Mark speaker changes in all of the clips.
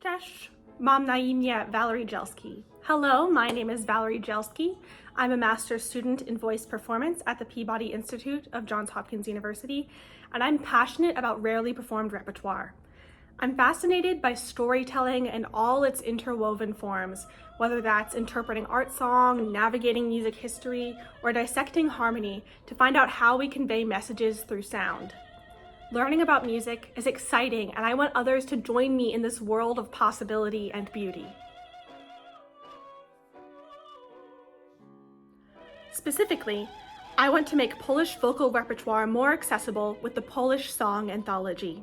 Speaker 1: Cześć, mam na imię Valerie Jelski. Hello, my name is Valerie Jelski. I'm a master's student in voice performance at the Peabody Institute of Johns Hopkins University, and I'm passionate about rarely performed repertoire. I'm fascinated by storytelling and all its interwoven forms, whether that's interpreting art song, navigating music history, or dissecting harmony to find out how we convey messages through sound. Learning about music is exciting, and I want others to join me in this world of possibility and beauty. Specifically, I want to make Polish vocal repertoire more accessible with the Polish Song Anthology.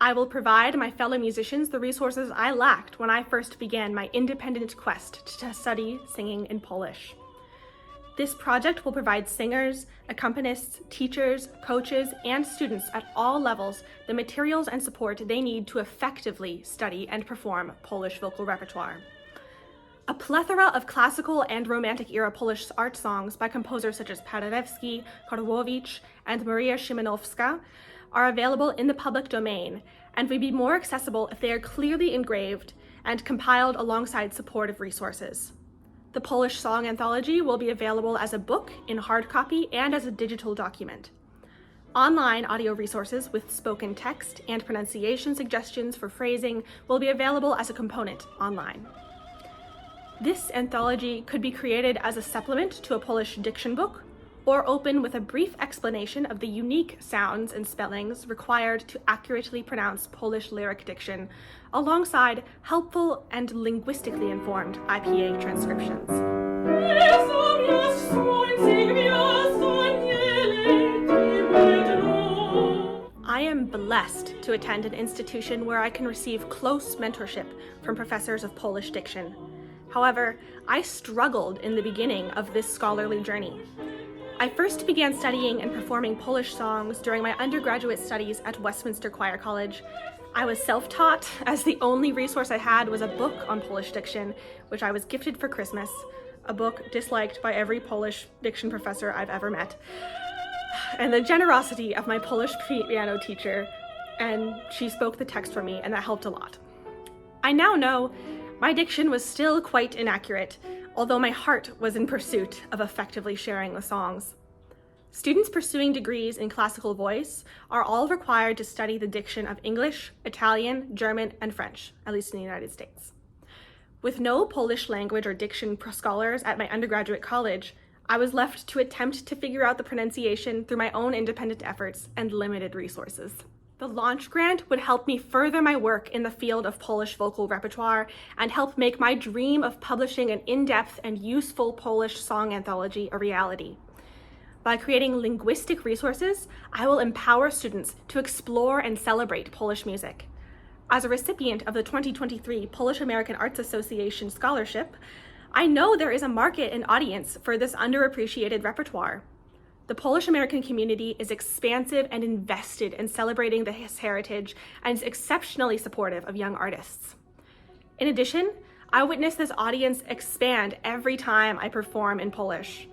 Speaker 1: I will provide my fellow musicians the resources I lacked when I first began my independent quest to study singing in Polish. This project will provide singers, accompanists, teachers, coaches, and students at all levels the materials and support they need to effectively study and perform Polish vocal repertoire. A plethora of classical and Romantic-era Polish art songs by composers such as Paderewski, Karłowicz, and Maria Szymanowska are available in the public domain and will be more accessible if they are clearly engraved and compiled alongside supportive resources. The Polish Song Anthology will be available as a book in hard copy and as a digital document. Online audio resources with spoken text and pronunciation suggestions for phrasing will be available as a component online. This anthology could be created as a supplement to a Polish diction book, or open with a brief explanation of the unique sounds and spellings required to accurately pronounce Polish lyric diction, alongside helpful and linguistically informed IPA transcriptions. I am blessed to attend an institution where I can receive close mentorship from professors of Polish diction. However, I struggled in the beginning of this scholarly journey. I first began studying and performing Polish songs during my undergraduate studies at Westminster Choir College. I was self-taught, as the only resource I had was a book on Polish diction, which I was gifted for Christmas, a book disliked by every Polish diction professor I've ever met, and the generosity of my Polish piano teacher, and she spoke the text for me, and that helped a lot. I now know my diction was still quite inaccurate, although my heart was in pursuit of effectively sharing the songs. Students pursuing degrees in classical voice are all required to study the diction of English, Italian, German, and French, at least in the United States. With no Polish language or diction scholars at my undergraduate college, I was left to attempt to figure out the pronunciation through my own independent efforts and limited resources. The launch grant would help me further my work in the field of Polish vocal repertoire and help make my dream of publishing an in-depth and useful Polish song anthology a reality. By creating linguistic resources, I will empower students to explore and celebrate Polish music. As a recipient of the 2023 Polish American Arts Association Scholarship, I know there is a market and audience for this underappreciated repertoire. The Polish American community is expansive and invested in celebrating this heritage and is exceptionally supportive of young artists. In addition, I witness this audience expand every time I perform in Polish.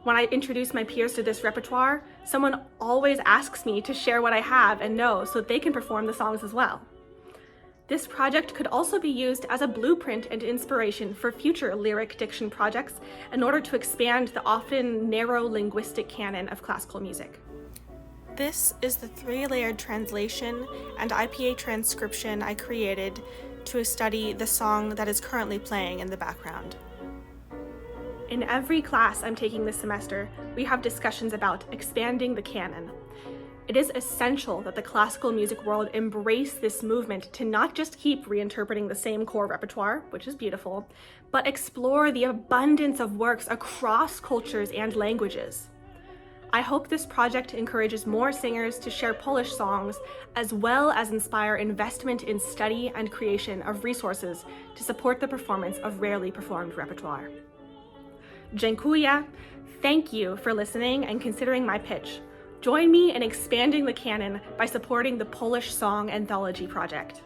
Speaker 1: When I introduce my peers to this repertoire, someone always asks me to share what I have and know so they can perform the songs as well. This project could also be used as a blueprint and inspiration for future lyric diction projects in order to expand the often narrow linguistic canon of classical music. This is the 3-layered translation and IPA transcription I created to study the song that is currently playing in the background. In every class I'm taking this semester, we have discussions about expanding the canon. It is essential that the classical music world embrace this movement to not just keep reinterpreting the same core repertoire, which is beautiful, but explore the abundance of works across cultures and languages. I hope this project encourages more singers to share Polish songs, as well as inspire investment in study and creation of resources to support the performance of rarely performed repertoire. Dziękuję. Thank you for listening and considering my pitch. Join me in expanding the canon by supporting the Polish Song Anthology project.